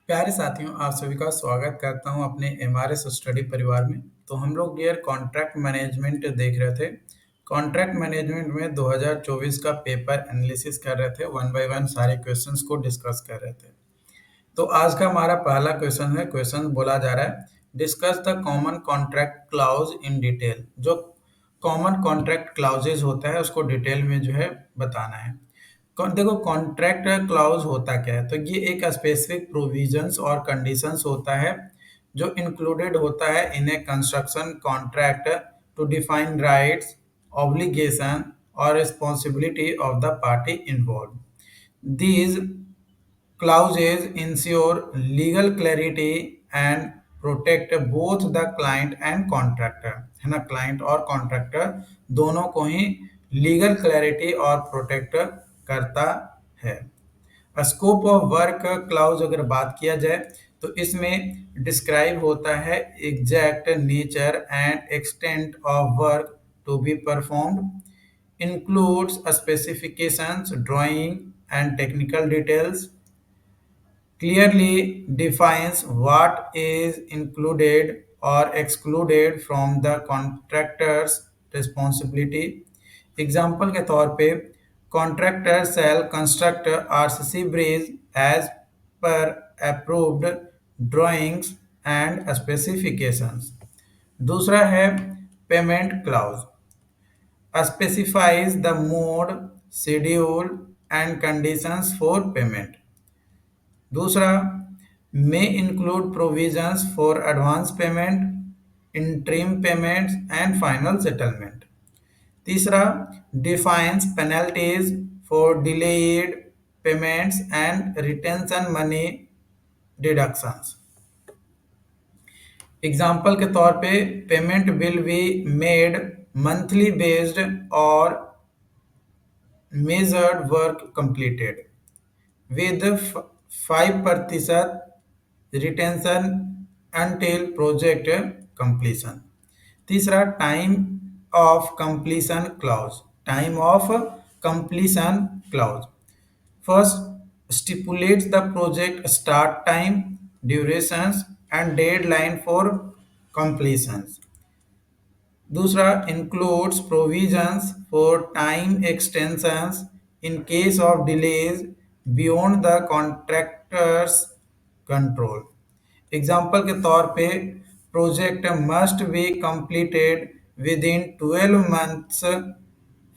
प्यारे साथियों, आप सभी का स्वागत करता हूं अपने एमआरएस स्टडी परिवार में। तो हम लोग डियर कॉन्ट्रैक्ट मैनेजमेंट देख रहे थे। कॉन्ट्रैक्ट मैनेजमेंट में 2024 का पेपर एनालिसिस कर रहे थे, वन बाय वन सारे क्वेश्चंस को डिस्कस कर रहे थे। तो आज का हमारा पहला क्वेश्चन है। क्वेश्चन बोला जा रहा है, discuss the common contract clause in detail. जो कॉमन कॉन्ट्रैक्ट क्लाउजेज होता है उसको डिटेल में जो है बताना है। देखो, कॉन्ट्रैक्ट क्लाउज होता क्या है? तो ये एक स्पेसिफिक प्रोविजंस और कंडीशंस होता है जो इंक्लूडेड होता है in a construction contract to define rights, obligation और responsibility of the party involve. These clauses ensure legal clarity and protect both the client and contractor, है ना। क्लाइंट और कॉन्ट्रैक्टर दोनों को ही लीगल क्लैरिटी और प्रोटेक्ट करता है। स्कोप ऑफ वर्क क्लाउज अगर बात किया जाए तो इसमें डिस्क्राइब होता है exact nature and extent of work to be performed, includes specifications, drawing and technical details, clearly defines what is included or excluded from the contractor's responsibility। Example के तौर पे contractor shall construct RCC bridge as per approved drawings and specifications। दूसरा है payment clause, specifies the mode, schedule and conditions for payment। दूसरा, may include provisions for advance payment, interim payments and final settlement। तीसरा, defines penalties for delayed payments and retention money deductions। Example के तौर पे payment will be made monthly based और measured work completed with 5% retention until project completion। तीसरा, time of completion clause, time of completion clause first stipulates the project start time, durations and deadline for completion। दूसरा, includes provisions for time extensions in case of delays beyond the contractor's control। Example के तौर पे project must be completed within 12 months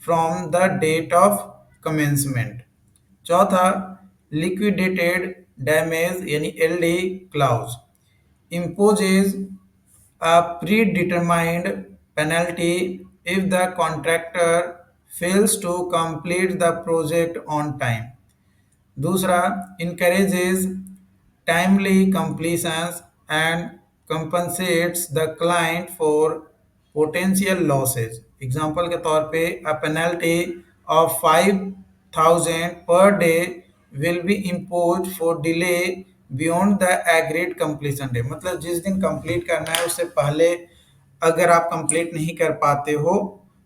from the date of commencement। चौथा, liquidated damage यानी LD clause imposes a predetermined penalty if the contractor fails to complete the project on time। दूसरा, encourages timely completions and compensates the client for potential losses। Example के तौर पे a penalty of 5,000 per day will be imposed for delay beyond the agreed completion day। मतलब जिस दिन complete करना है उससे पहले अगर आप कंप्लीट नहीं कर पाते हो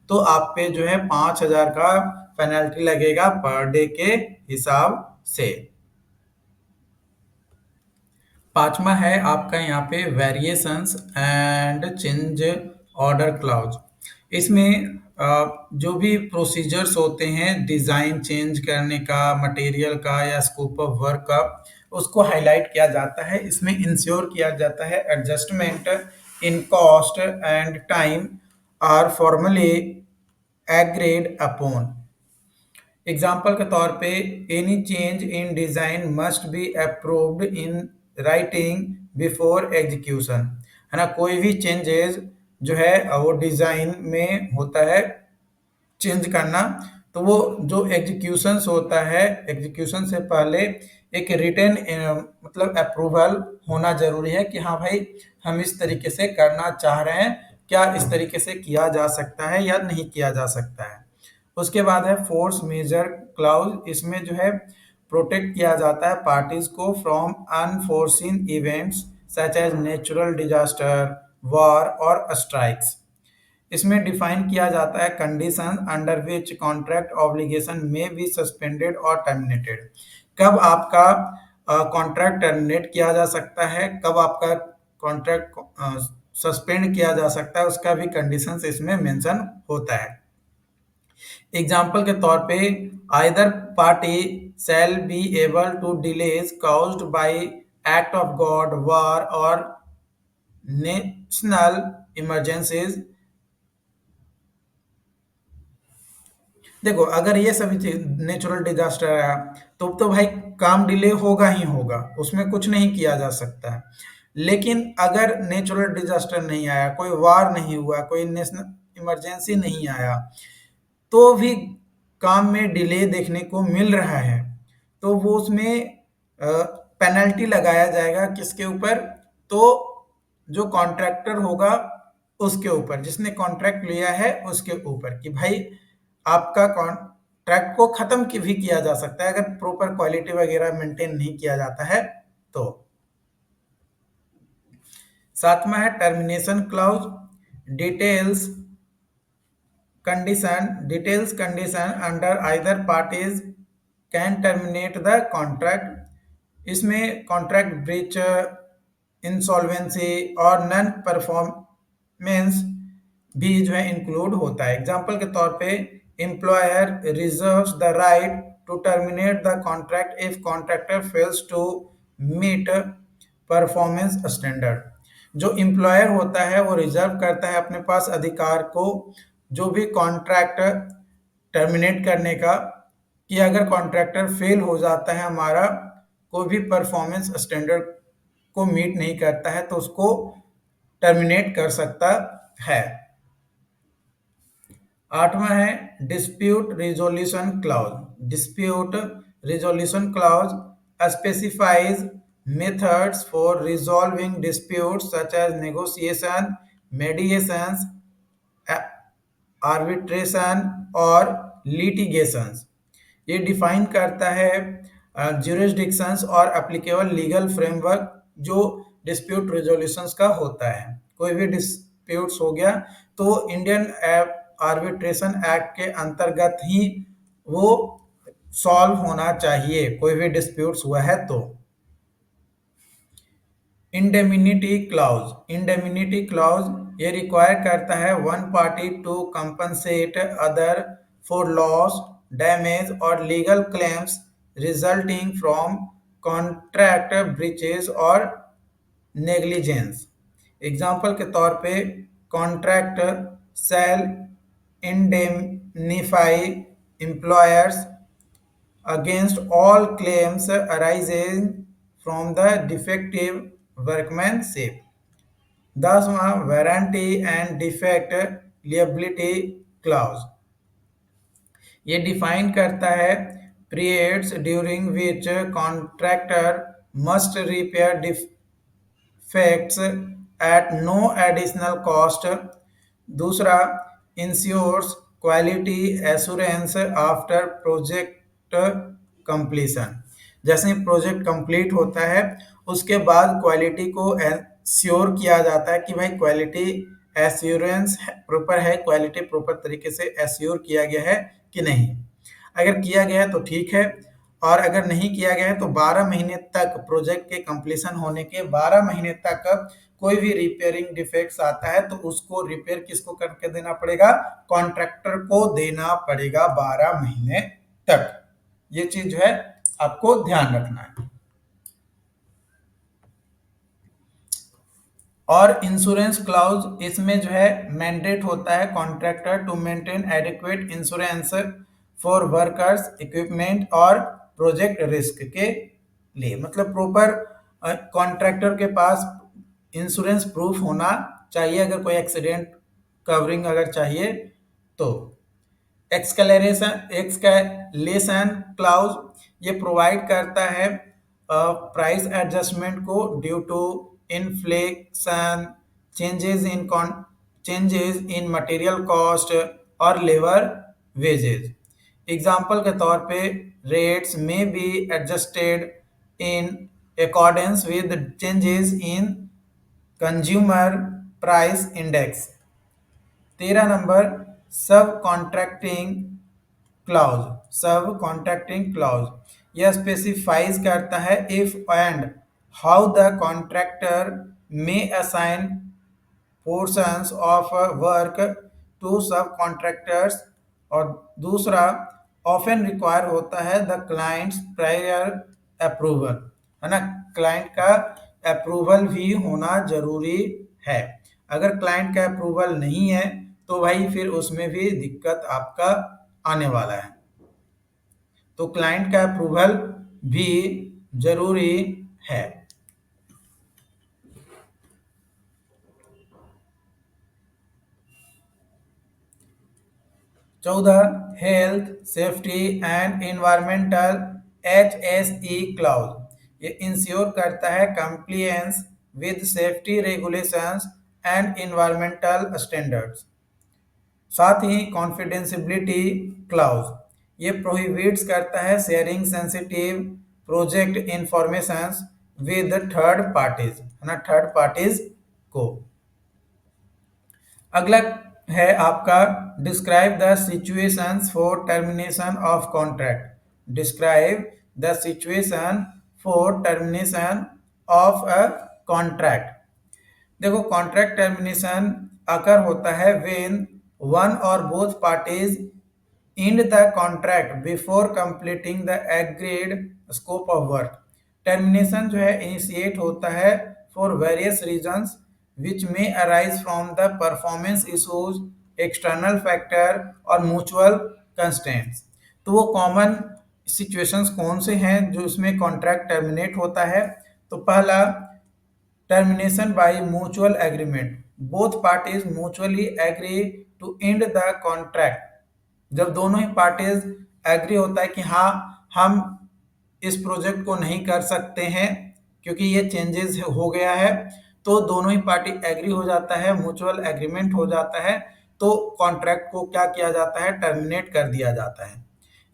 तो आप पे जो है 5,000 का पेनल्टी लगेगा पर डे के हिसाब से। पांचवा है आपका यहाँ पे variations and change order clause. इसमें जो भी प्रोसीजर्स होते हैं डिजाइन चेंज करने का, मटेरियल का या स्कोप ऑफ वर्क का, उसको हाईलाइट किया जाता है। इसमें इंश्योर किया जाता है adjustment in cost and time are formally agreed upon. Example के तौर पे any change in design must be approved in writing before execution, है ना। कोई भी चेंजेस जो है वो डिजाइन में होता है चेंज करना, तो वो जो एग्जीक्यूशन होता है एग्जीक्यूशन से पहले एक रिटन मतलब अप्रूवल होना जरूरी है कि हाँ भाई हम इस तरीके से करना चाह रहे हैं, क्या इस तरीके से किया जा सकता है या नहीं किया जा सकता है। उसके बाद है फोर्स मेजर क्लाउज। इसमें जो है प्रोटेक्ट किया जाता है पार्टीज को from unforeseen events such as natural disaster, war और स्ट्राइक्स। इसमें डिफाइन किया जाता है condition under which contract obligation may be suspended और टर्मिनेटेड। कब आपका कॉन्ट्रैक्ट टर्मिनेट किया जा सकता है, कब आपका कॉन्ट्रैक्ट सस्पेंड किया जा सकता है, उसका भी कंडीशंस इसमें मेंशन होता है। एग्जाम्पल के तौर पे either party shall be able to delays caused by act of God, war or national emergencies। देखो अगर ये सभी चीज नेचुरल डिजास्टर आया तो भाई काम डिले होगा ही होगा, उसमें कुछ नहीं किया जा सकता है। लेकिन अगर नेचुरल डिजास्टर नहीं आया, कोई वार नहीं हुआ, कोई नेशनल इमरजेंसी नहीं आया, तो भी काम में डिले देखने को मिल रहा है, तो वो उसमें पेनल्टी लगाया जाएगा किसके ऊपर? तो जो कॉन्ट्रैक्टर होगा उसके ऊपर, जिसने कॉन्ट्रैक्ट लिया है उसके ऊपर, कि भाई आपका कॉन्ट्रैक्ट को खत्म भी किया जा सकता है अगर प्रॉपर क्वालिटी वगैरह मेंटेन नहीं किया जाता है तो। सातवां है termination clause. Details details condition under either parties can terminate the contract। इसमें कॉन्ट्रैक्ट ब्रीच, इंसॉल्वेंसी और नॉन परफॉर्मेंस भी जो है इंक्लूड होता है। एग्जांपल के तौर पे employer reserves the right to terminate the contract if contractor fails to meet performance standard. जो एम्प्लॉयर होता है वो रिजर्व करता है अपने पास अधिकार को जो भी कॉन्ट्रैक्ट टर्मिनेट करने का, कि अगर कॉन्ट्रैक्टर फेल हो जाता है हमारा, कोई भी परफॉर्मेंस स्टैंडर्ड को मीट नहीं करता है, तो उसको टर्मिनेट कर सकता है। आठवां है dispute resolution clause. Dispute resolution clause specifies methods for resolving disputes such as negotiation, mediations, arbitration और लिटिगेशंस। ये डिफाइन करता है ज्यूरिसडिक्शंस और एप्लीकेबल लीगल फ्रेमवर्क जो डिस्प्यूट रिजोल्यूशंस का होता है। कोई भी डिस्प्यूट्स हो गया तो इंडियन आर्बिट्रेशन एक्ट के अंतर्गत ही वो सॉल्व होना चाहिए, कोई भी डिस्प्यूट्स हुआ है तो। इंडेमिनिटी क्लाउज ये रिक्वायर करता है one party to compensate other for loss, damage और legal claims resulting from contract breaches और नेग्लिजेंस। एग्जाम्पल के तौर पे contract shall indemnify employers against all claims arising from the defective workmanship। दसवां warranty and defect liability clause ये define करता है periods during which contractor must repair defects at no additional cost. दूसरा insures quality assurance after project completion. जैसे project complete होता है उसके बाद क्वालिटी को एश्योर किया जाता है कि भाई क्वालिटी एश्योरेंस प्रॉपर है, क्वालिटी प्रॉपर तरीके से एश्योर किया गया है कि नहीं। अगर किया गया है तो ठीक है, और अगर नहीं किया गया है तो 12 महीने तक, प्रोजेक्ट के कंप्लीशन होने के 12 महीने तक कोई भी रिपेयरिंग डिफेक्ट्स आता है तो उसको रिपेयर किसको करके देना पड़ेगा? कॉन्ट्रैक्टर को देना पड़ेगा 12 महीने तक। ये चीज जो है आपको ध्यान रखना है। और इंश्योरेंस क्लाउज इसमें जो है मैंडेट होता है contractor to maintain adequate insurance for workers, equipment और प्रोजेक्ट रिस्क के लिए। मतलब प्रॉपर कॉन्ट्रैक्टर के पास इंश्योरेंस प्रूफ होना चाहिए अगर कोई एक्सीडेंट कवरिंग अगर चाहिए तो। एक्सकैलेशन क्लाउज ये प्रोवाइड करता है प्राइस एडजस्टमेंट को due to inflation, changes in material cost और लेबर वेजेस। एग्जाम्पल के तौर पे रेट्स में be adjusted in accordance with changes in consumer price index. 13 number subcontracting clause. Subcontracting clause यह specifies करता है if and how the contractor may assign portions of work to subcontractors, और दूसरा often require होता है the client's prior approval, है ना। Client का अप्रूवल भी होना जरूरी है। अगर क्लाइंट का अप्रूवल नहीं है तो भाई फिर उसमें भी दिक्कत आपका आने वाला है। तो क्लाइंट का अप्रूवल भी जरूरी है। 14 health safety and environmental HSE clause ये इंश्योर करता है compliance with safety regulations and environmental standards. साथ ही कॉन्फिडेंशियलिटी क्लाउज ये प्रोहिबिट्स करता है sharing sensitive project informations with third parties, है ना, थर्ड पार्टीज को। अगला है आपका describe the situations for termination of contract. Describe the situation for termination of a contract. देखो कॉन्ट्रैक्ट टर्मिनेशन अकर होता है when one or both parties end the contract before completing the agreed scope of work। Termination जो है initiate होता है for various reasons विच में arise from the performance issues, external factor और mutual constraints. तो वो कॉमन सिचुएशंस कौन से हैं जो इसमें कॉन्ट्रैक्ट टर्मिनेट होता है? तो पहला termination by mutual agreement, both parties mutually agree to end the contract. जब दोनों ही पार्टीज एग्री होता है कि हाँ हम इस प्रोजेक्ट को नहीं कर सकते हैं क्योंकि ये चेंजेस हो गया है, तो दोनों ही पार्टी एग्री हो जाता है, म्यूचुअल एग्रीमेंट हो जाता है, तो कॉन्ट्रैक्ट को क्या किया जाता है? टर्मिनेट कर दिया जाता है।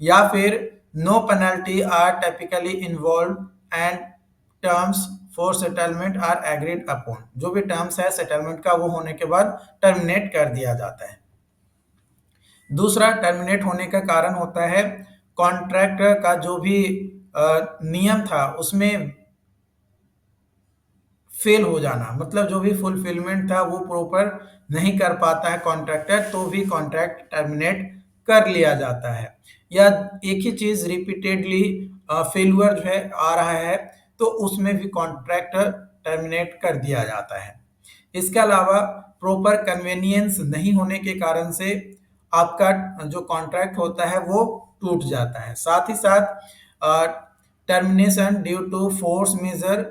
या फिर no penalty are typically involve and terms for settlement are agreed upon. जो भी टर्म्स है सेटलमेंट का वो होने के बाद टर्मिनेट कर दिया जाता है। दूसरा टर्मिनेट होने का कारण होता है कॉन्ट्रैक्ट का जो भी नियम था उसमें फेल हो जाना, मतलब जो भी फुलफिलमेंट था वो प्रॉपर नहीं कर पाता है कॉन्ट्रैक्टर, तो भी कॉन्ट्रैक्ट टर्मिनेट कर लिया जाता है। या एक ही चीज रिपीटेडली फेल्यूर जो है आ रहा है तो उसमें भी कॉन्ट्रैक्ट टर्मिनेट कर दिया जाता है। इसके अलावा प्रॉपर कन्वेनियंस नहीं होने के कारण से आपका जो कॉन्ट्रैक्ट होता है वो टूट जाता है। साथ ही साथ termination due to force majeure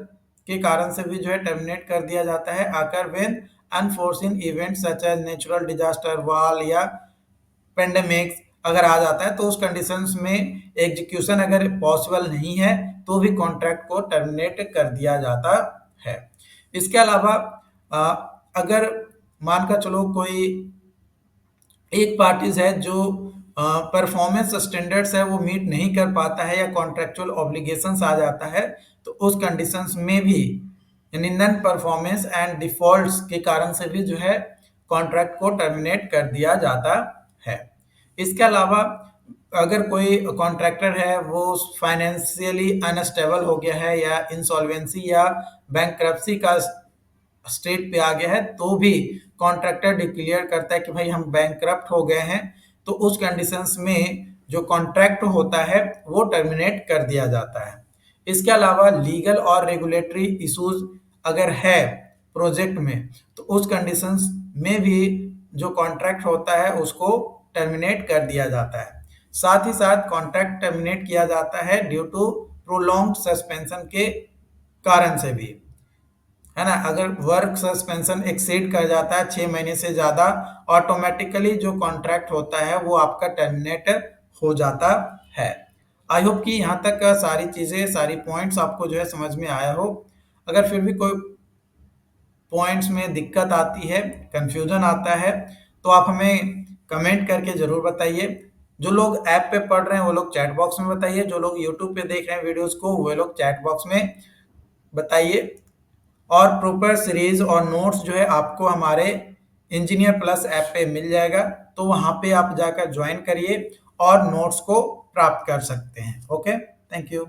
के कारण से भी जो है टर्मिनेट कर दिया जाता है। आकर when unforeseen event such as natural disaster, war या पेंडेमिक्स अगर आ जाता है तो उस कंडीशंस में एग्जीक्यूशन अगर पॉसिबल नहीं है तो भी कॉन्ट्रैक्ट को टर्मिनेट कर दिया जाता है। इसके अलावा अगर मान कर चलो कोई एक पार्टीज है जो परफॉर्मेंस स्टैंडर्ड्स है वो मीट नहीं कर पाता है या कॉन्ट्रेक्चुअल ऑब्लिगेशंस आ जाता है, तो उस कंडीशंस में भी यानी नॉन परफॉर्मेंस एंड डिफॉल्ट्स के कारण से भी जो है कॉन्ट्रैक्ट को टर्मिनेट कर दिया जाता है। इसके अलावा अगर कोई कॉन्ट्रैक्टर है वो फाइनेंशियली अनस्टेबल हो गया है या इंसॉल्वेंसी या बैंकरप्सी का स्टेट पे आ गया है तो भी कॉन्ट्रैक्टर डिक्लेयर करता है कि भाई हम बैंकरप्ट हो गए हैं, तो उस कंडीशंस में जो कॉन्ट्रैक्ट होता है वो टर्मिनेट कर दिया जाता है। इसके अलावा लीगल और रेगुलेटरी इश्यूज अगर है प्रोजेक्ट में तो उस कंडीशंस में भी जो कॉन्ट्रैक्ट होता है उसको टर्मिनेट कर दिया जाता है। साथ ही साथ कॉन्ट्रैक्ट टर्मिनेट किया जाता है ड्यू टू प्रोलॉन्ग्ड सस्पेंशन के कारण से भी, है ना। अगर वर्क सस्पेंशन एक्सीड कर जाता है 6 महीने से ज्यादा, ऑटोमेटिकली जो कॉन्ट्रैक्ट होता है वो आपका टर्मिनेट हो जाता है। आई होप कि यहाँ तक सारी चीजें सारी पॉइंट्स आपको जो है समझ में आया हो। अगर फिर भी कोई पॉइंट्स में दिक्कत आती है, कंफ्यूजन आता है, तो आप हमें कमेंट करके जरूर बताइए। जो लोग ऐप पे पढ़ रहे हैं वो लोग चैट बॉक्स में बताइए, जो लोग यूट्यूब पे देख रहे हैं वीडियोस को वो लोग चैट बॉक्स में बताइए। और प्रॉपर सीरीज और नोट्स जो है आपको हमारे इंजीनियर प्लस ऐप पे मिल जाएगा, तो वहां पे आप जाकर ज्वाइन करिए और नोट्स को प्राप्त कर सकते हैं। ओके। Thank you.